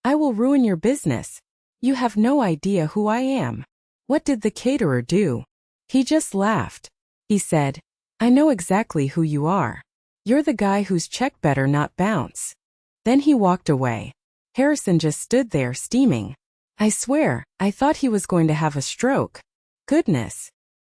I will ruin your business. You have no idea who I am. What did the caterer do? He just laughed. He said, I know exactly who you are. You're the guy whose check better not bounce. Then he walked away. Harrison just stood there steaming. I swear, I thought he was going to have a stroke. Goodness.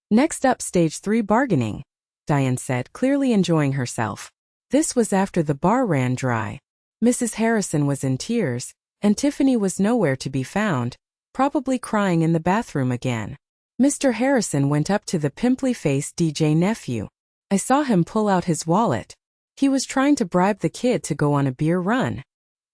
Next up, stage 3, bargaining, Diane said, clearly enjoying herself. This was after the bar ran dry. Mrs. Harrison was in tears, and Tiffany was nowhere to be found, probably crying in the bathroom again. Mr. Harrison went up to the pimply-faced DJ nephew. I saw him pull out his wallet. He was trying to bribe the kid to go on a beer run.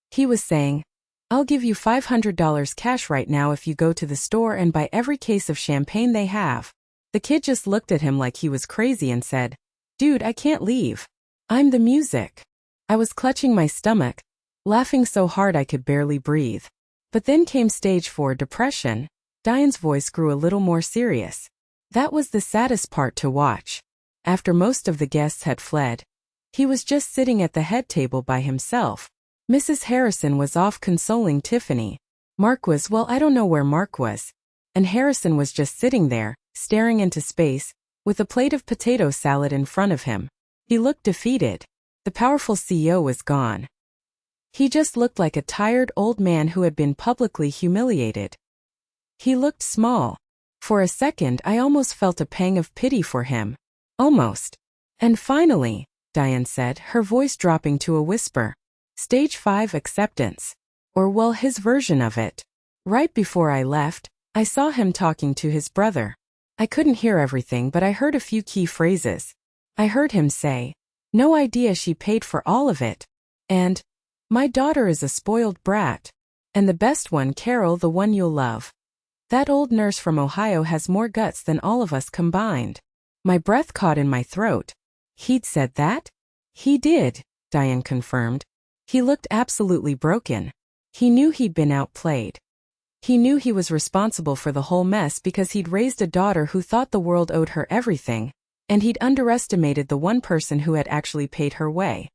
He was saying, I'll give you $500 cash right now if you go to the store and buy every case of champagne they have. The kid just looked at him like he was crazy and said, Dude, I can't leave. I'm the music. I was clutching my stomach, laughing so hard I could barely breathe. But then came stage 4 depression. Diane's voice grew a little more serious. That was the saddest part to watch. After most of the guests had fled, he was just sitting at the head table by himself. Mrs. Harrison was off consoling Tiffany. Mark was, well, I don't know where Mark was. And Harrison was just sitting there, staring into space, with a plate of potato salad in front of him. He looked defeated. The powerful CEO was gone. He just looked like a tired old man who had been publicly humiliated. He looked small. For a second, I almost felt a pang of pity for him. Almost. And finally, Diane said, her voice dropping to a whisper. Stage 5 acceptance. Or well, his version of it. Right before I left, I saw him talking to his brother. I couldn't hear everything, but I heard a few key phrases. I heard him say, "No idea she paid for all of it." And, "My daughter is a spoiled brat. And the best one, Carol, the one you'll love. That old nurse from Ohio has more guts than all of us combined." My breath caught in my throat. He'd said that? He did, Diane confirmed. He looked absolutely broken. He knew he'd been outplayed. He knew he was responsible for the whole mess because he'd raised a daughter who thought the world owed her everything, and he'd underestimated the one person who had actually paid her way.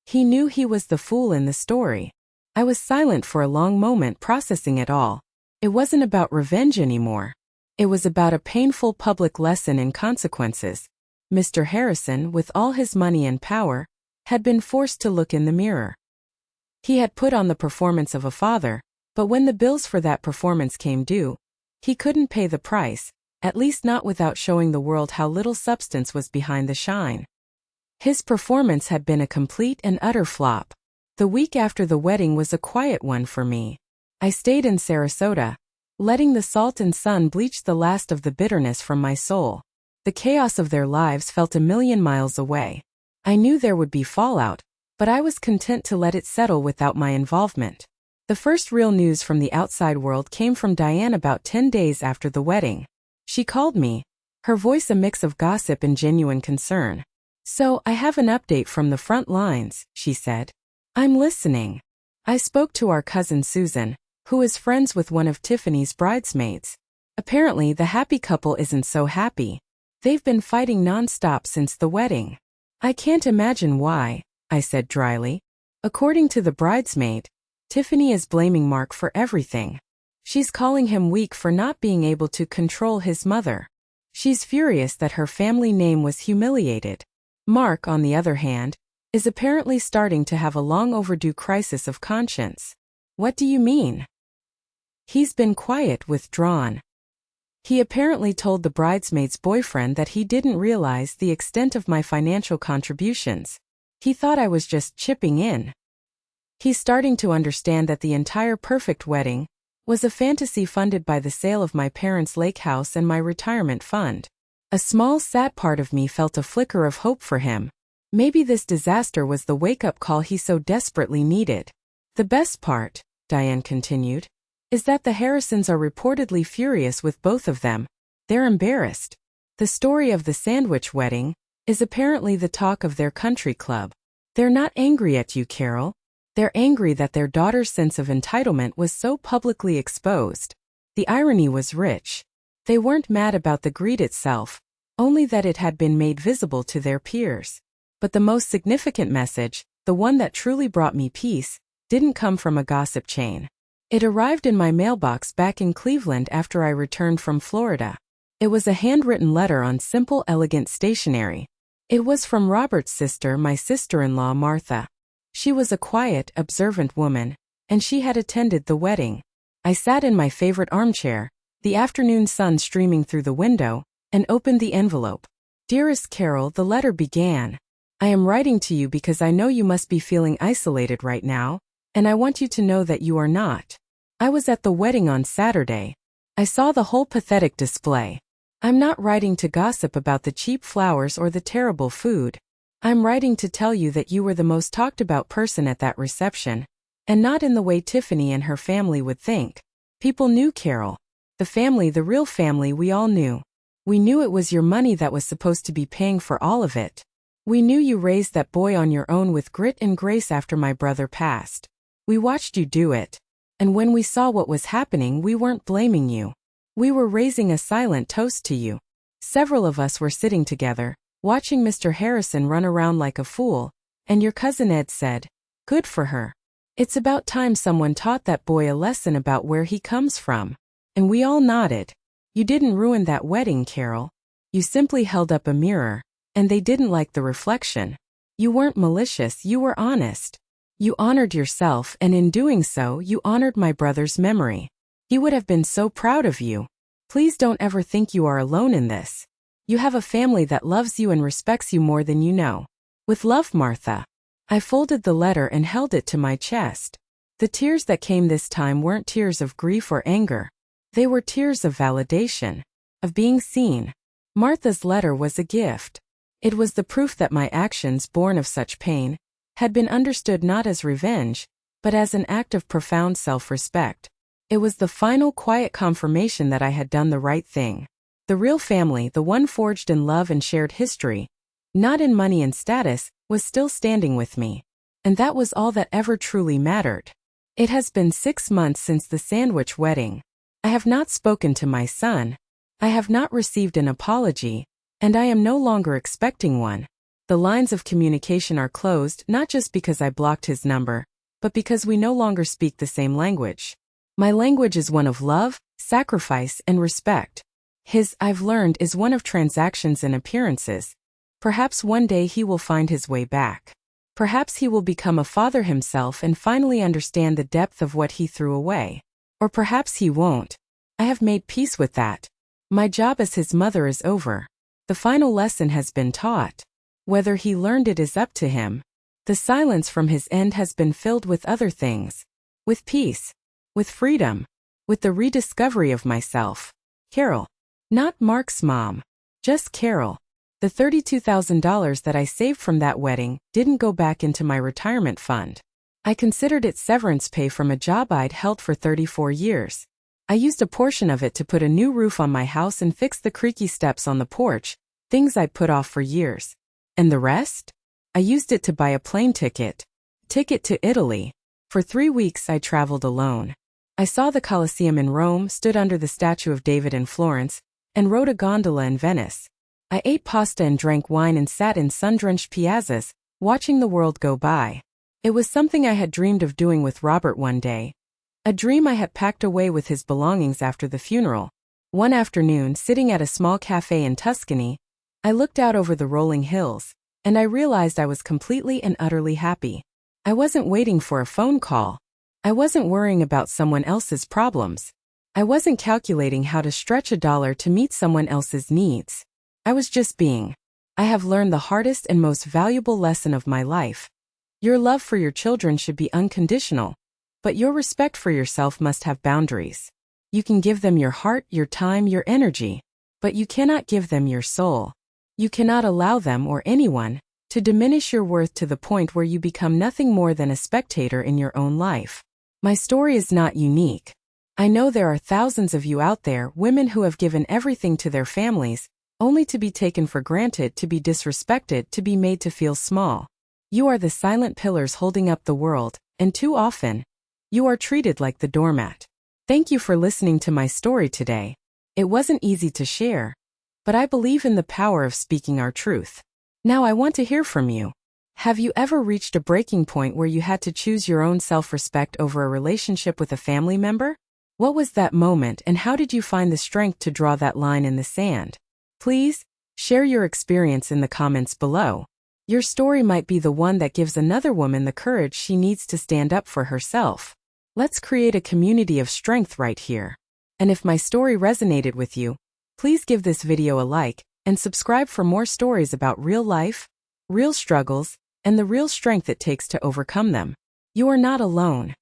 He knew he was the fool in the story. I was silent for a long moment, processing it all. It wasn't about revenge anymore. It was about a painful public lesson in consequences. Mr. Harrison, with all his money and power, had been forced to look in the mirror. He had put on the performance of a father, but when the bills for that performance came due, he couldn't pay the price, at least not without showing the world how little substance was behind the shine. His performance had been a complete and utter flop. The week after the wedding was a quiet one for me. I stayed in Sarasota, letting the salt and sun bleach the last of the bitterness from my soul. The chaos of their lives felt a million miles away. I knew there would be fallout, but I was content to let it settle without my involvement. The first real news from the outside world came from Diane about 10 days after the wedding. She called me, her voice a mix of gossip and genuine concern. "So, I have an update from the front lines," she said. "I'm listening. I spoke to our cousin Susan, who is friends with one of Tiffany's bridesmaids. Apparently, the happy couple isn't so happy. They've been fighting non-stop since the wedding." "I can't imagine why," I said dryly. "According to the bridesmaid, Tiffany is blaming Mark for everything. She's calling him weak for not being able to control his mother. She's furious that her family name was humiliated. Mark, on the other hand, is apparently starting to have a long overdue crisis of conscience." "What do you mean?" "He's been quiet, withdrawn. He apparently told the bridesmaid's boyfriend that he didn't realize the extent of my financial contributions. He thought I was just chipping in. He's starting to understand that the entire perfect wedding was a fantasy funded by the sale of my parents' lake house and my retirement fund." A small, sad part of me felt a flicker of hope for him. Maybe this disaster was the wake-up call he so desperately needed. "The best part," Diane continued, "is that the Harrisons are reportedly furious with both of them. They're embarrassed. The story of the sandwich wedding is apparently the talk of their country club. They're not angry at you, Carol. They're angry that their daughter's sense of entitlement was so publicly exposed." The irony was rich. They weren't mad about the greed itself, only that it had been made visible to their peers. But the most significant message, the one that truly brought me peace, didn't come from a gossip chain. It arrived in my mailbox back in Cleveland after I returned from Florida. It was a handwritten letter on simple, elegant stationery. It was from Robert's sister, my sister-in-law Martha. She was a quiet, observant woman, and she had attended the wedding. I sat in my favorite armchair, the afternoon sun streaming through the window, and opened the envelope. "Dearest Carol," the letter began, "I am writing to you because I know you must be feeling isolated right now, and I want you to know that you are not. I was at the wedding on Saturday. I saw the whole pathetic display. I'm not writing to gossip about the cheap flowers or the terrible food. I'm writing to tell you that you were the most talked about person at that reception, and not in the way Tiffany and her family would think. People knew Carol. The family, the real family we all knew. We knew it was your money that was supposed to be paying for all of it. We knew you raised that boy on your own with grit and grace after my brother passed. We watched you do it. And when we saw what was happening, we weren't blaming you. We were raising a silent toast to you. Several of us were sitting together, watching Mr. Harrison run around like a fool, and your cousin Ed said, "Good for her. It's about time someone taught that boy a lesson about where he comes from." And we all nodded. You didn't ruin that wedding, Carol. You simply held up a mirror, and they didn't like the reflection. You weren't malicious, you were honest. You honored yourself, and in doing so, you honored my brother's memory. He would have been so proud of you. Please don't ever think you are alone in this. You have a family that loves you and respects you more than you know. With love, Martha. I folded the letter and held it to my chest. The tears that came this time weren't tears of grief or anger. They were tears of validation, of being seen. Martha's letter was a gift. It was the proof that my actions, born of such pain, had been understood not as revenge, but as an act of profound self-respect. It was the final quiet confirmation that I had done the right thing. The real family, the one forged in love and shared history, not in money and status, was still standing with me. And that was all that ever truly mattered. It has been 6 months since the sandwich wedding. I have not spoken to my son. I have not received an apology, and I am no longer expecting one. The lines of communication are closed not just because I blocked his number, but because we no longer speak the same language. My language is one of love, sacrifice, and respect. His, I've learned, is one of transactions and appearances. Perhaps one day he will find his way back. Perhaps he will become a father himself and finally understand the depth of what he threw away. Or perhaps he won't. I have made peace with that. My job as his mother is over. The final lesson has been taught. Whether he learned it is up to him. The silence from his end has been filled with other things. With peace. With freedom. With the rediscovery of myself. Carol. Not Mark's mom. Just Carol. The $32,000 that I saved from that wedding didn't go back into my retirement fund. I considered it severance pay from a job I'd held for 34 years. I used a portion of it to put a new roof on my house and fix the creaky steps on the porch, things I'd put off for years. And the rest? I used it to buy a plane ticket. Ticket to Italy. For 3 weeks I traveled alone. I saw the Colosseum in Rome, stood under the statue of David in Florence, and rode a gondola in Venice. I ate pasta and drank wine and sat in sun-drenched piazzas, watching the world go by. It was something I had dreamed of doing with Robert one day. A dream I had packed away with his belongings after the funeral. One afternoon, sitting at a small cafe in Tuscany, I looked out over the rolling hills, and I realized I was completely and utterly happy. I wasn't waiting for a phone call. I wasn't worrying about someone else's problems. I wasn't calculating how to stretch a dollar to meet someone else's needs. I was just being. I have learned the hardest and most valuable lesson of my life. Your love for your children should be unconditional, but your respect for yourself must have boundaries. You can give them your heart, your time, your energy, but you cannot give them your soul. You cannot allow them or anyone to diminish your worth to the point where you become nothing more than a spectator in your own life. My story is not unique. I know there are thousands of you out there, women who have given everything to their families, only to be taken for granted, to be disrespected, to be made to feel small. You are the silent pillars holding up the world, and too often, you are treated like the doormat. Thank you for listening to my story today. It wasn't easy to share, but I believe in the power of speaking our truth. Now I want to hear from you. Have you ever reached a breaking point where you had to choose your own self-respect over a relationship with a family member? What was that moment, and how did you find the strength to draw that line in the sand? Please, share your experience in the comments below. Your story might be the one that gives another woman the courage she needs to stand up for herself. Let's create a community of strength right here. And if my story resonated with you, please give this video a like and subscribe for more stories about real life, real struggles, and the real strength it takes to overcome them. You are not alone.